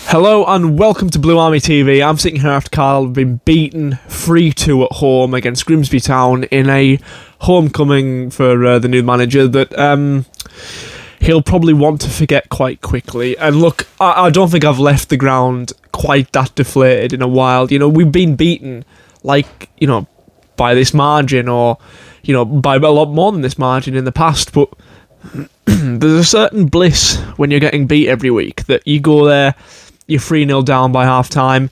Hello and welcome to Blue Army TV. I'm sitting here after Carlisle have been beaten 3-2 at home against Grimsby Town in a homecoming for the new manager that he'll probably want to forget quite quickly. And look, I don't think I've left the ground quite that deflated in a while. You know, we've been beaten by this margin or, by a lot more than this margin in the past, but there's a certain bliss when you're getting beat every week that you go there, you're 3-0 down by half time.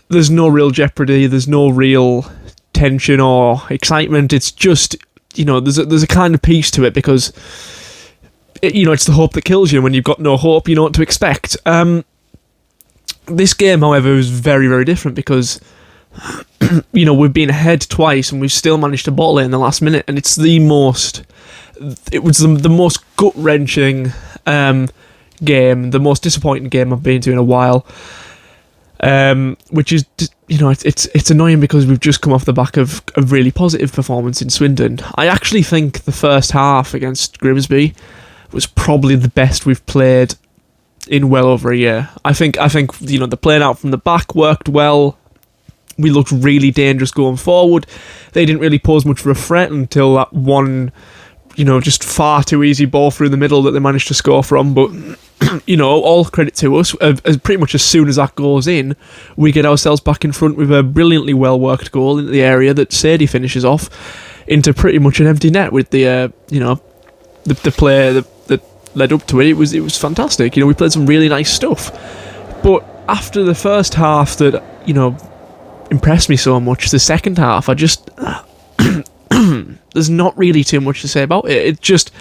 There's no real jeopardy. There's no real tension or excitement. It's just, there's a kind of peace to it because, it's the hope that kills you. When you've got no hope, you know what to expect. This game, however, was very, very different because, we've been ahead twice and we've still managed to bottle it in the last minute. And it was the most gut-wrenching game, the most disappointing game I've been to in a while, which is, it's annoying because we've just come off the back of a really positive performance in Swindon. I actually think the first half against Grimsby was probably the best we've played in well over a year. I think the playing out from the back worked well. We looked really dangerous going forward. They didn't really pose much of a threat until that one, just far too easy ball through the middle that they managed to score from. But, all credit to us. Pretty much as soon as that goes in, we get ourselves back in front with a brilliantly well-worked goal into the area that Sadie finishes off into pretty much an empty net with the play that led up to it. It was fantastic. We played some really nice stuff. But after the first half that, impressed me so much, the second half, I just... there's not really too much to say about it. It just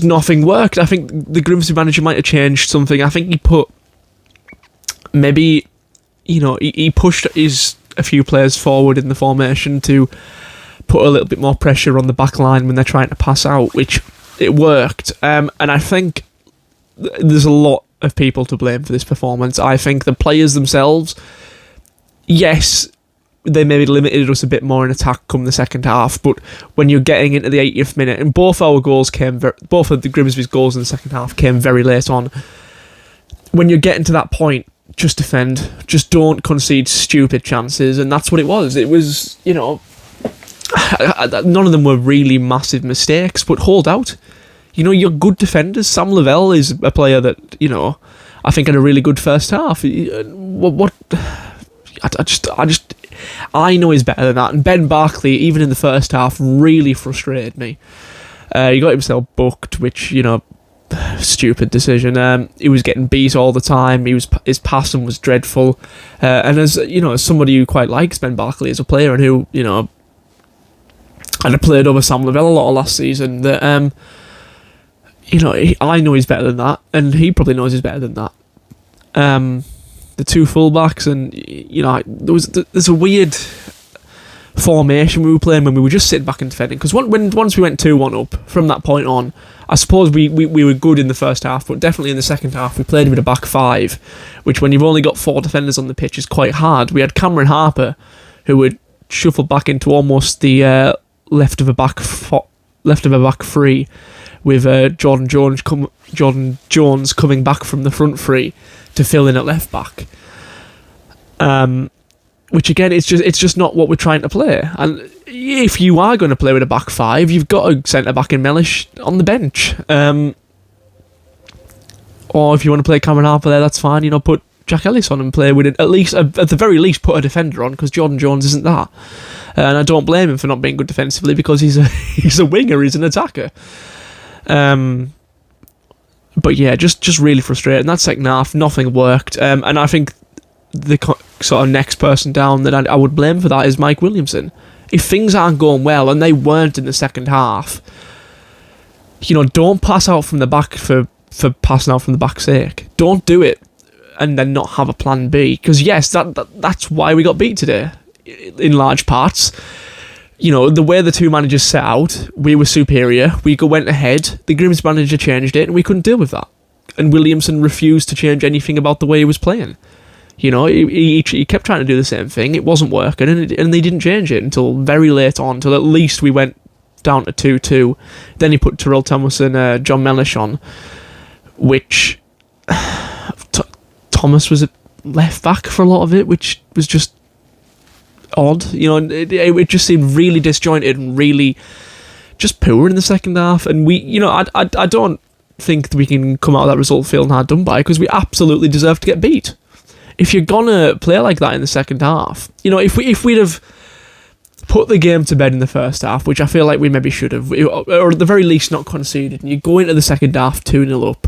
nothing worked. I think the Grimsby manager might have changed something. I think he put he pushed a few players forward in the formation to put a little bit more pressure on the back line when they're trying to pass out, which it worked. And I think there's a lot of people to blame for this performance. I think the players themselves, yes, they maybe limited us a bit more in attack come the second half, but when you're getting into the 80th minute, and both of the Grimsby's goals in the second half came very late on, when you're getting to that point, just defend, just don't concede stupid chances, and that's what it was. It was, none of them were really massive mistakes, but hold out. You're good defenders. Sam Lavelle is a player that, I think had a really good first half. I know he's better than that. And Ben Barkley, even in the first half, really frustrated me. He got himself booked, which, stupid decision. He was getting beat all the time. His passing was dreadful. And as somebody who quite likes Ben Barkley as a player and who, had played over Sam Lavelle a lot last season, that I know he's better than that, and he probably knows he's better than that. The two fullbacks, and there's a weird formation we were playing when we were just sitting back and defending. Because once we went 2-1 up, from that point on, I suppose we were good in the first half, but definitely in the second half we played with a back five, which when you've only got 4 defenders on the pitch is quite hard. We had Cameron Harper, who would shuffle back into almost the left of a back three, with Jordan Jones coming back from the front three to fill in at left back, which again, it's just not what we're trying to play. And if you are going to play with a back five, you've got a centre back in Mellish on the bench, or if you want to play Cameron Harper there, that's fine. Put Jack Ellis on and play with it. At the very least, put a defender on, because Jordan Jones isn't that, and I don't blame him for not being good defensively because he's a winger, he's an attacker. But yeah, just really frustrating. That second half, nothing worked. And I think the sort of next person down that I would blame for that is Mike Williamson. If things aren't going well, and they weren't in the second half, don't pass out from the back for passing out from the back's sake. Don't do it and then not have a plan B. Because yes, that's why we got beat today, in large parts. The way the two managers set out, we were superior. We went ahead. The Grimsby manager changed it, and we couldn't deal with that. And Williamson refused to change anything about the way he was playing. He kept trying to do the same thing. It wasn't working, and they didn't change it until very late on, until at least we went down to 2-2. Then he put Terrell Thomas and John Mellish on, which Thomas was at left back for a lot of it, which was just odd. It just seemed really disjointed and really just poor in the second half. And I don't think that we can come out of that result feeling hard done by, because we absolutely deserve to get beat. If you're gonna play like that in the second half, if we'd have put the game to bed in the first half, which I feel like we maybe should have, or at the very least not conceded, and you go into the second half 2-0 up,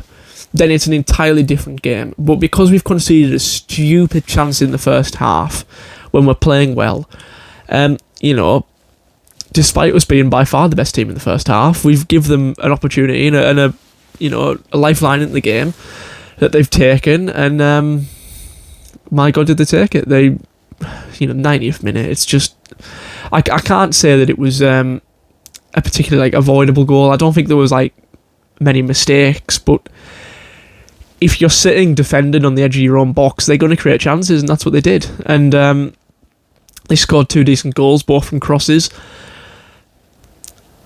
then it's an entirely different game. But because we've conceded a stupid chance in the first half when we're playing well, despite us being by far the best team in the first half, we've given them an opportunity and a lifeline in the game that they've taken, and my God, did they take it? 90th minute, it's just, I can't say that it was a particularly avoidable goal. I don't think there was many mistakes, but if you're sitting defending on the edge of your own box, they're going to create chances, and that's what they did. And they scored 2 decent goals, both from crosses.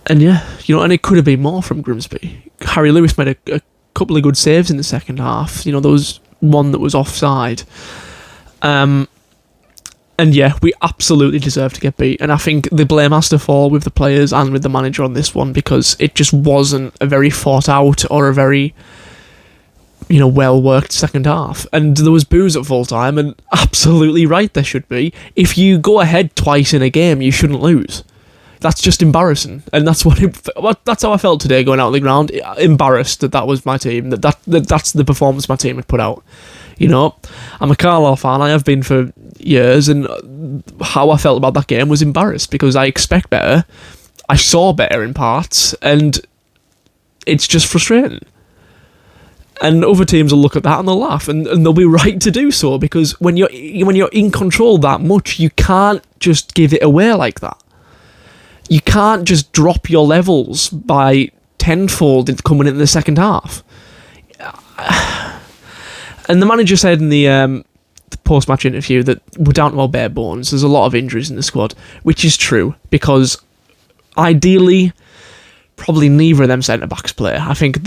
And and it could have been more from Grimsby. Harry Lewis made a couple of good saves in the second half. There was one that was offside. And we absolutely deserve to get beat. And I think the blame has to fall with the players and with the manager on this one, because it just wasn't a very thought out or a very well worked second half. And there was boos at full time, and absolutely right there should be. If you go ahead twice in a game, you shouldn't lose. That's just embarrassing, and that's that's how I felt today going out on the ground. Embarrassed that was my team. That's the performance my team had put out. I'm a Carlisle fan. I have been for years, and how I felt about that game was embarrassed, because I expect better. I saw better in parts, and it's just frustrating. And other teams will look at that and they'll laugh, and they'll be right to do so, because when you're in control that much, you can't just give it away like that. You can't just drop your levels by tenfold coming in the second half. And the manager said in the post-match interview that we're down to our bare bones. There's a lot of injuries in the squad, which is true, because ideally, probably neither of them centre-backs play. I think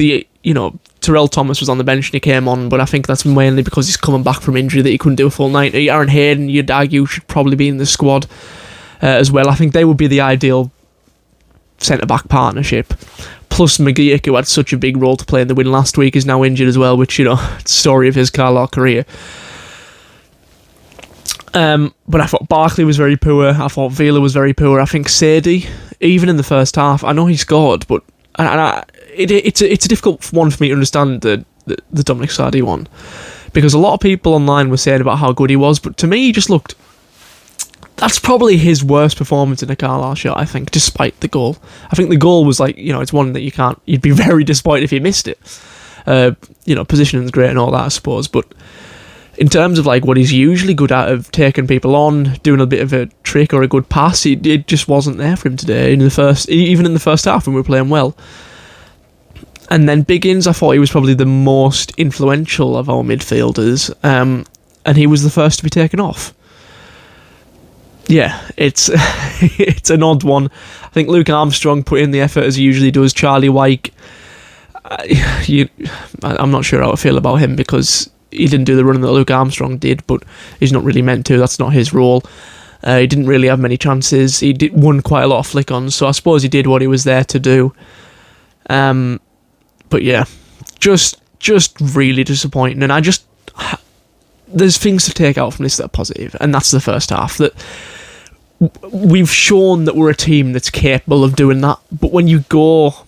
Terrell Thomas was on the bench and he came on, but I think that's mainly because he's coming back from injury that he couldn't do a full 90. Aaron Hayden, you'd argue, should probably be in the squad as well. I think they would be the ideal centre-back partnership. Plus McGeoch, who had such a big role to play in the win last week, is now injured as well, which, it's the story of his Carlisle career. But I thought Barkley was very poor. I thought Vila was very poor. I think Sadie, even in the first half, I know he scored, but it's a difficult one for me to understand, the Dominic Sardi one, because a lot of people online were saying about how good he was, but to me he just looked... That's probably his worst performance in a Carlisle shirt, I think, despite the goal. I think the goal was it's one that you'd be very disappointed if you missed it. Positioning's great and all that, I suppose, but in terms of what he's usually good at, of taking people on, doing a bit of a trick or a good pass, it just wasn't there for him today. Even in the first half when we were playing well. And then Biggins, I thought he was probably the most influential of our midfielders, and he was the first to be taken off. Yeah, it's an odd one. I think Luke Armstrong put in the effort as he usually does. Charlie Wyke, I'm not sure how I feel about him, because he didn't do the running that Luke Armstrong did, but he's not really meant to. That's not his role. He didn't really have many chances. He won quite a lot of flick-ons, so I suppose he did what he was there to do. But yeah, just really disappointing. And there's things to take out from this that are positive, and that's the first half. That we've shown that we're a team that's capable of doing that. But when you go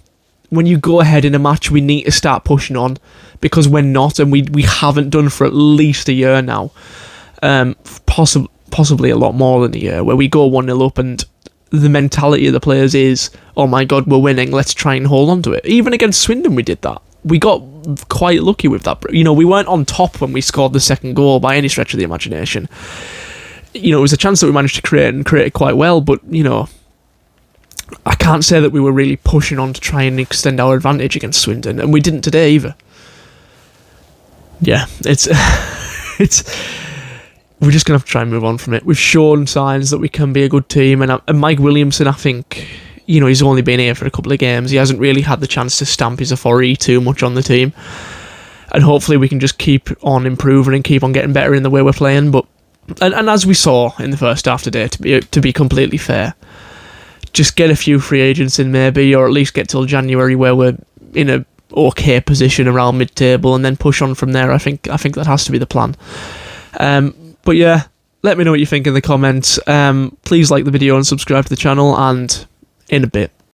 ahead in a match, we need to start pushing on, because we're not, and we haven't done for at least a year now. Possibly a lot more than a year, where we go 1-0 up and the mentality of the players is, oh my God, we're winning, let's try and hold on to it. Even against Swindon we did that. We got quite lucky with that. We weren't on top when we scored the second goal by any stretch of the imagination. It was a chance that we managed to create and create it quite well, but, I can't say that we were really pushing on to try and extend our advantage against Swindon, and we didn't today either. Yeah, it's we're just going to have to try and move on from it. We've shown signs that we can be a good team, and Mike Williamson, I think, he's only been here for a couple of games. He hasn't really had the chance to stamp his authority too much on the team. and hopefully we can just keep on improving and keep on getting better in the way we're playing. But and as we saw in the first half today, to be completely fair, just get a few free agents in maybe, or at least get till January where we're in a okay position around mid-table, and then push on from there. I think that has to be the plan. But yeah, let me know what you think in the comments. Please like the video and subscribe to the channel, and in a bit.